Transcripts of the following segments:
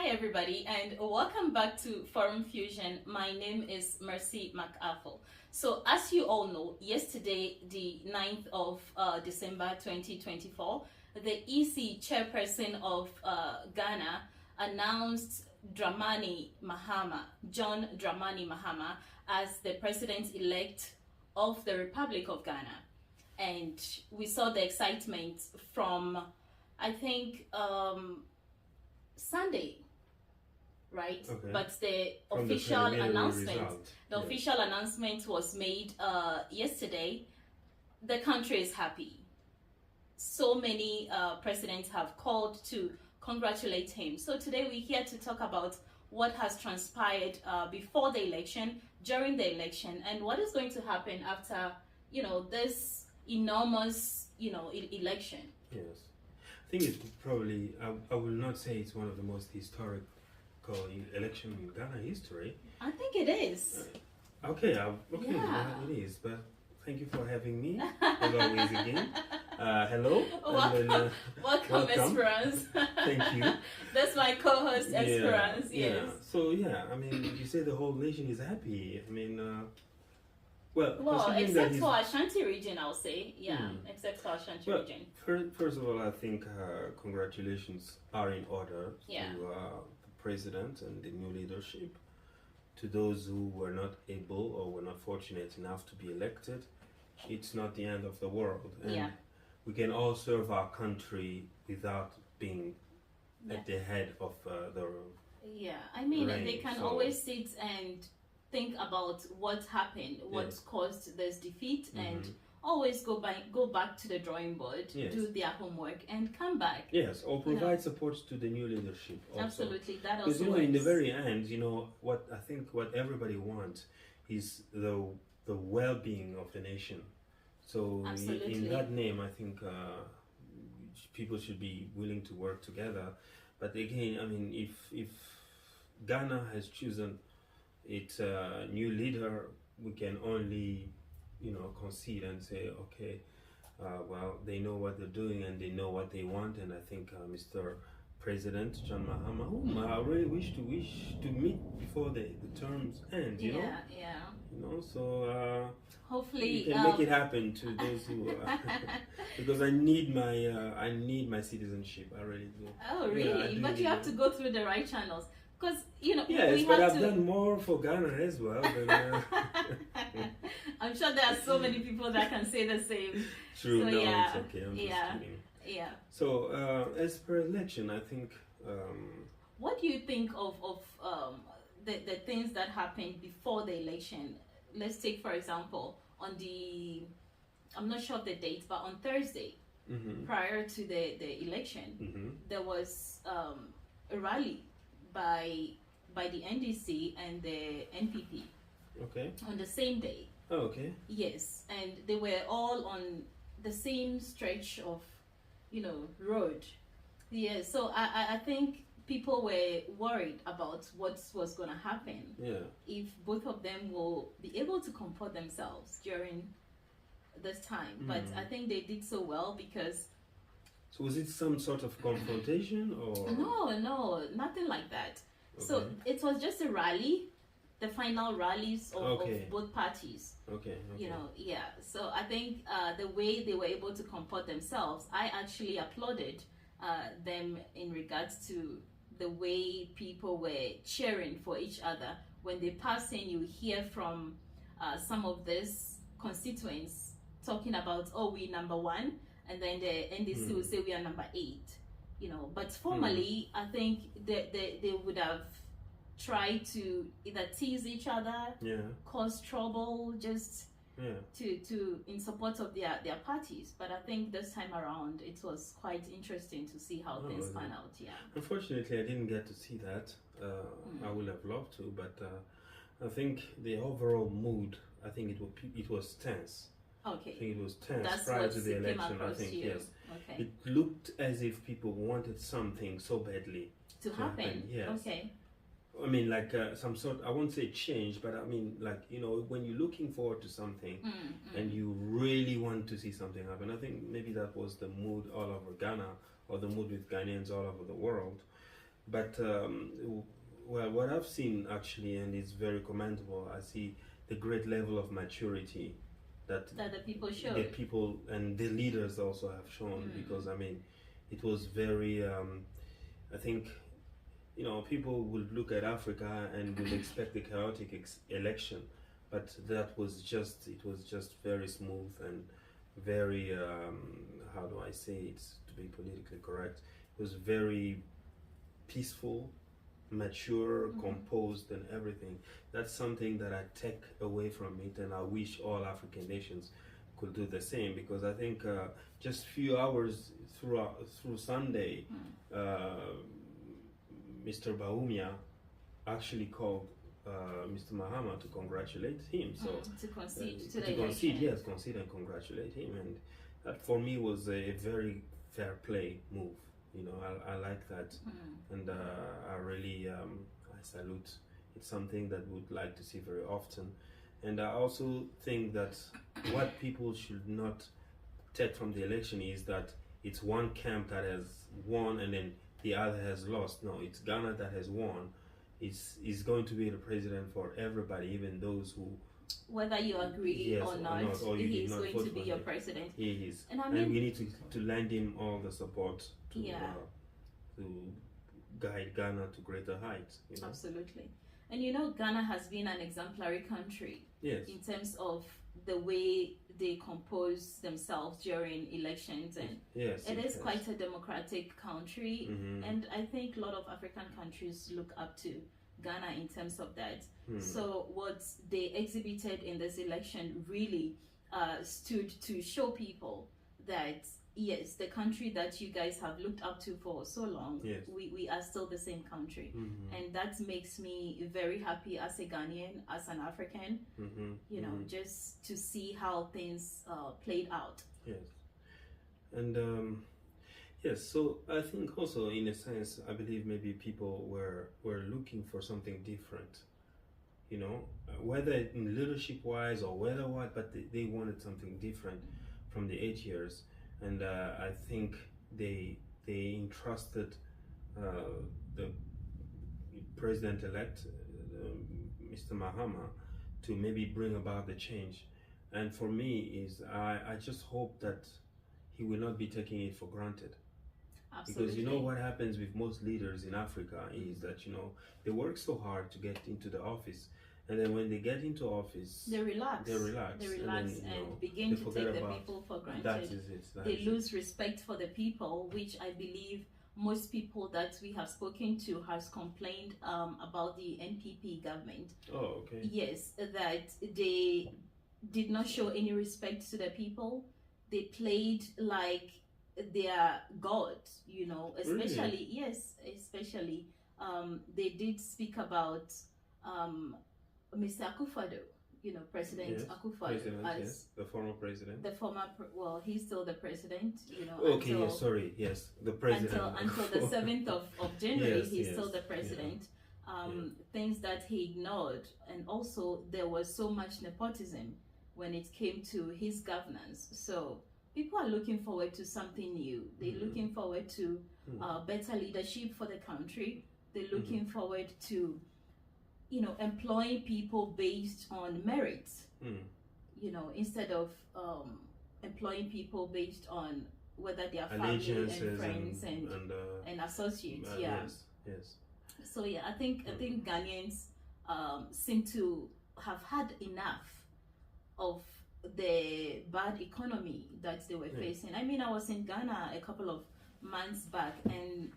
Hi, everybody, and welcome back to Forum Fusion. My name is Mercy McArthur. So, as you all know, yesterday, the 9th of December 2024, the EC chairperson of Ghana announced John Dramani Mahama, as the president-elect of the Republic of Ghana. And we saw the excitement from, I think, Sunday, right? Okay. But the From the official preliminary announcement, result. the Yes. official announcement was made yesterday. The country is happy. So many presidents have called to congratulate him. So today we're here to talk about what has transpired before the election, during the election, and what is going to happen after, this enormous, election. Yes. I think it's probably, I will not say it's one of the most historical election in Ghana history. I think it is. Okay, Yeah. it is, but thank you for having me, as always again. Hello. Welcome, welcome, welcome. Esperance. Thank you. That's my co-host, Esperance. Yeah. Yes. So, I mean, you say the whole nation is happy. I mean, well, except for Ashanti region, I'll say. Yeah, except for Ashanti well, region. First of all, I think congratulations are in order to the president and the new leadership. To those who were not able or were not fortunate enough to be elected, it's not the end of the world. And we can all serve our country without being at the head of the... Yeah, I mean, reign. they can always sit and think about what happened, what caused this defeat, and always go back to the drawing board, do their homework, and come back. Yes, or provide support to the new leadership. Also. Absolutely, that also. Because in the very end, what I think what everybody wants is the well-being of the nation. So in that name, I think people should be willing to work together. But again, I mean, if Ghana has chosen its new leader, we can only, concede and say, okay, well, they know what they're doing and they know what they want. And I think Mr. President John Mahama, whom I really wish to meet before the terms end, you know? Yeah. So hopefully you can make it happen to those who because I need my citizenship. I really do. Oh, really? But you have to go through the right channels. Because, yes, but I've done more for Ghana as well. I'm sure there are so many people that can say the same. True, so, no, it's okay. I'm just kidding. Yeah. So, as per election, I think... what do you think of the things that happened before the election? Let's take, for example, on the... I'm not sure of the date, but on Thursday, prior to the election, there was a rally by the NDC and the NPP. Okay. On the same day. Oh, okay. Yes, and they were all on the same stretch of, road. Yeah, so I think people were worried about what was going to happen. Yeah. If both of them will be able to comport themselves during this time. But I think they did so well because... So was it some sort of confrontation or? No, nothing like that. Okay. So it was just a rally, the final rallies of both parties. Okay. So I think the way they were able to comport themselves, I actually applauded them in regards to the way people were cheering for each other. When they pass in, you hear from some of these constituents talking about, we number one. And then the NDC will say we are number 8, But formally, I think they would have tried to either tease each other, cause trouble, just to in support of their parties. But I think this time around, it was quite interesting to see how things pan out. Yeah. Unfortunately, I didn't get to see that. I would have loved to, but I think the overall mood, I think it was tense. Okay. I think it was tense. That's prior to the election. I think you. Yes. Okay. It looked as if people wanted something so badly to happen. Yes. Okay. I mean, like some sort. I won't say change, but I mean, like when you're looking forward to something and you really want to see something happen. I think maybe that was the mood all over Ghana, or the mood with Ghanaians all over the world. But well, what I've seen actually, and it's very commendable, I see the great level of maturity that the people show. The people and the leaders also have shown, because I mean, it was very. I think, people would look at Africa and would expect a chaotic election, but it was just very smooth and very, how do I say it to be politically correct? It was very peaceful, mature, composed, and everything. That's something that I take away from it, and I wish all African nations could do the same, because I think just few hours through Sunday, Mr. Baumia actually called Mr. Mahama to congratulate him. So to concede to the concede, election. yes, concede and congratulate him, and that for me was a very fair play move. I like that, and I really I salute. It's something that would like to see very often, and I also think that what people should not take from the election is that it's one camp that has won and then the other has lost. No, it's Ghana that has won. Is going to be the president for everybody, even those who. Whether you agree or not, he is going to be your president. He is, and we need to lend him all the support to guide Ghana to greater heights. Absolutely. And Ghana has been an exemplary country in terms of the way they compose themselves during elections, and it is quite a democratic country, and I think a lot of African countries look up to Ghana in terms of that. So what they exhibited in this election really stood to show people that yes, the country that you guys have looked up to for so long, we are still the same country. And that makes me very happy as a Ghanaian, as an African, just to see how things played out. Yes. And yes, so I think also in a sense, I believe maybe people were looking for something different, whether in leadership wise or whether what, but they wanted something different from the 8 years. And I think they entrusted the president-elect, Mr. Mahama, to maybe bring about the change. And for me, I just hope that he will not be taking it for granted. Absolutely. Because what happens with most leaders in Africa is that they work so hard to get into the office. And then when they get into office, they relax and begin to take the people for granted. That is it. They lose respect for the people, which I believe most people that we have spoken to has complained about the NPP government. Oh, okay. Yes, that they did not show any respect to the people. They played like their god, especially, really? Especially they did speak about Mr. Akufo-Addo, President Akufo-Addo, the former president. Well, he's still the president, Okay, the president. Until the 7th of January, he's still the president. Things that he ignored, and also there was so much nepotism when it came to his governance. So people are looking forward to something new. They're looking forward to better leadership for the country. They're looking forward to employing people based on merit, instead of employing people based on whether they are family and friends and associates. Yes. So I think Ghanaians seem to have had enough of the bad economy that they were facing. I mean, I was in Ghana a couple of months back, and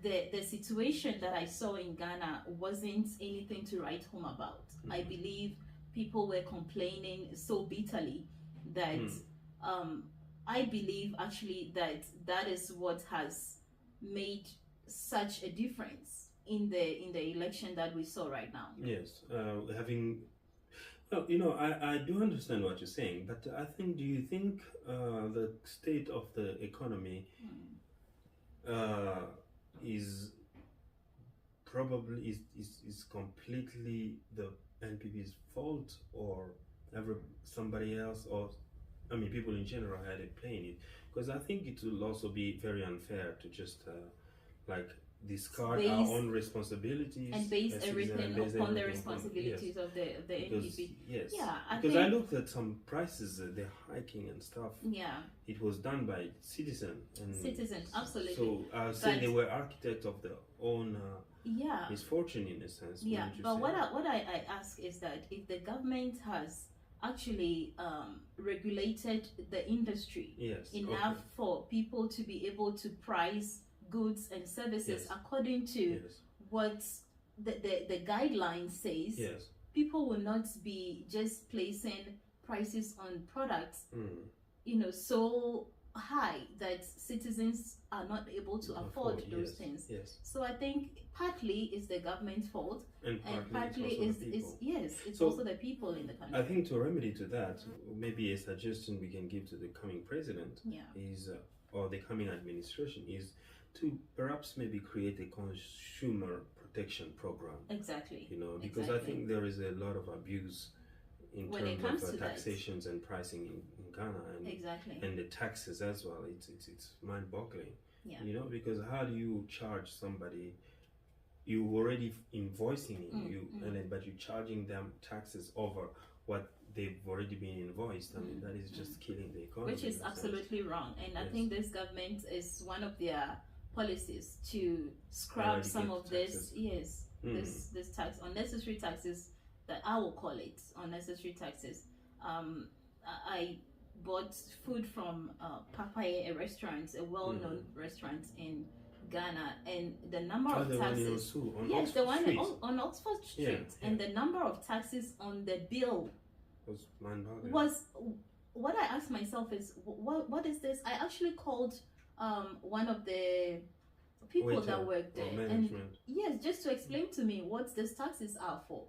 the situation that I saw in Ghana wasn't anything to write home about. I believe people were complaining so bitterly that I believe actually that is what has made such a difference in the election that we saw right now. Yes, I do understand what you're saying, but do you think the state of the economy is probably is completely the NPP's fault, or somebody else, or people in general had a play in it? Because I think it will also be very unfair to just discard our own responsibilities and base everything upon the responsibilities of the NPP. Yes, yeah, because I looked at some prices, they're hiking and stuff. Yeah, it was done by citizens, absolutely. So I'll say they were architects of their own misfortune in a sense. Yeah, but what I ask is that if the government has actually regulated the industry enough for people to be able to price goods and services according to what the guideline says, people will not be just placing prices on products so high that citizens are not able to afford those things. So I think partly is the government's fault, and partly is it's also the people in the country. I think to remedy to that, maybe a suggestion we can give to the coming president is or the coming administration is to perhaps maybe create a consumer protection program. Exactly. Because I think there is a lot of abuse in terms of taxations and pricing in Ghana, and the taxes as well. It's mind-boggling. Because how do you charge somebody? You already invoicing but you're charging them taxes over what they've already been invoiced. I mean, that is just killing the economy. Which is absolutely wrong. And I think this government is one of their policies to scrap some of this. This tax, unnecessary taxes, that I will call it unnecessary taxes. I bought food from Papaye, a restaurant, a well-known restaurant in Ghana, and the number of taxes. The one on Oxford Street, and the number of taxes on the bill was what I asked myself is what is this? I actually called one of the people that work there, and just to explain to me what these taxes are for.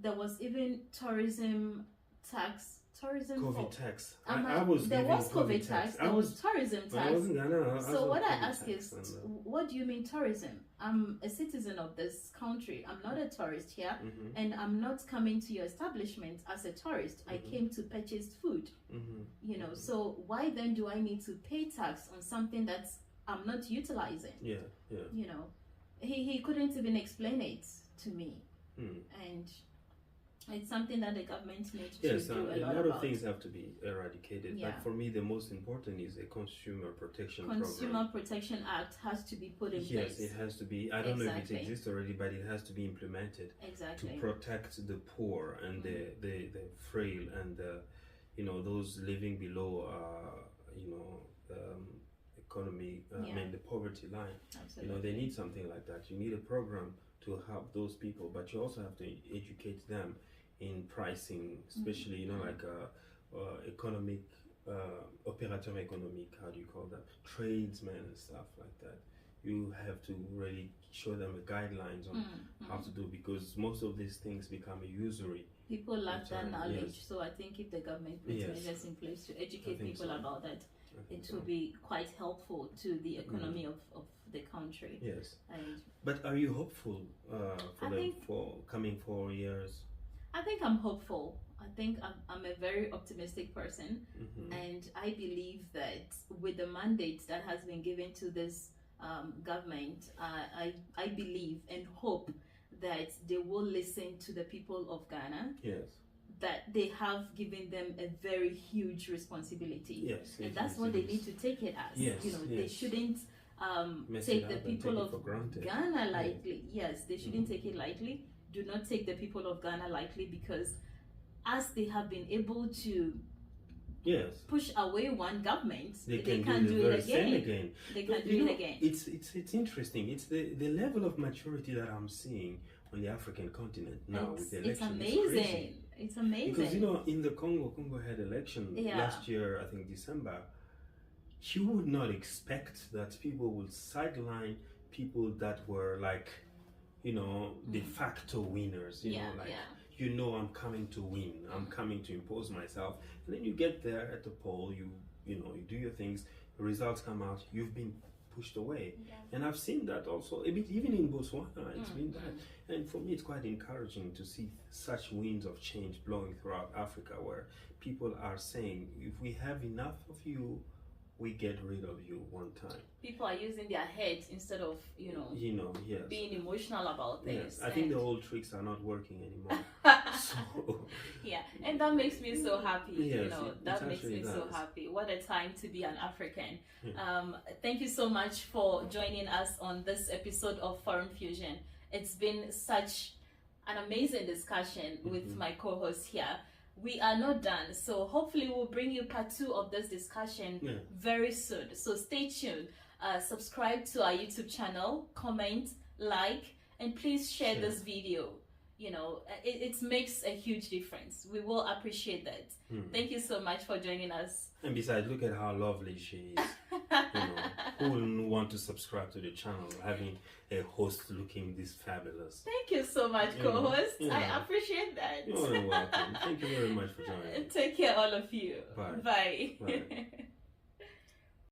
There was even tourism tax. COVID tax. There was COVID tax. There was tourism tax. So what I ask is, what do you mean tourism? I'm a citizen of this country. I'm not a tourist here, and I'm not coming to your establishment as a tourist. I came to purchase food. So why then do I need to pay tax on something that I'm not utilizing? He couldn't even explain it to me, and it's something that the government needs to do a lot of things have to be eradicated. But for me, the most important is a consumer protection program. Consumer Protection Act has to be put in place. Yes, it has to be. I don't know if it exists already, but it has to be implemented to protect the poor and the frail and those living below economy. I mean the poverty line. They need something like that. You need a program to help those people, but you also have to educate them in pricing, especially like economic operateur économique, how do you call that, tradesmen and stuff like that. You have to really show them the guidelines on how to do, because most of these things become usury. People lack that knowledge, so I think if the government puts measures in place to educate people about that, it will be quite helpful to the economy of the country. But are you hopeful for coming 4 years? I think I'm hopeful. I think I'm a very optimistic person, and I believe that with the mandate that has been given to this government, I believe and hope that they will listen to the people of Ghana. That they have given them a very huge responsibility, and that's what they need to take it as. They shouldn't take the people of Ghana lightly. They shouldn't take it lightly. Do not take the people of Ghana lightly, because as they have been able to push away one government, they can do it again. They can do it again. It's interesting. It's the level of maturity that I'm seeing on the African continent now with the election. It's amazing. It's amazing. Because in the Congo had election last year, I think December. You would not expect that people would sideline people that were like, de facto winners. I'm coming to win. I'm coming to impose myself. And then you get there at the poll. You do your things. The results come out. You've been pushed away. And I've seen that also a bit, even in Botswana. It's been that. And for me, it's quite encouraging to see such winds of change blowing throughout Africa, where people are saying, if we have enough of you, we get rid of you one time. People are using their heads instead of, yes, being emotional about things. Yes, I think the old tricks are not working anymore. So yeah, and that makes me so happy. Yes, that makes me so happy. What a time to be an African. Yeah. Thank you so much for joining us on this episode of Foreign Fusion. It's been such an amazing discussion with my co-host here. We are not done, so hopefully we'll bring you part 2 of this discussion very soon. So stay tuned. Subscribe to our YouTube channel, comment, like, and please share this video. It makes a huge difference. We will appreciate that. Thank you so much for joining us. And besides, look at how lovely she is. Who wouldn't want to subscribe to the channel having a host looking this fabulous? Thank you so much, co-host. I appreciate that. You're welcome. Thank you very much for joining. Take care, all of you. Bye. Bye. Bye.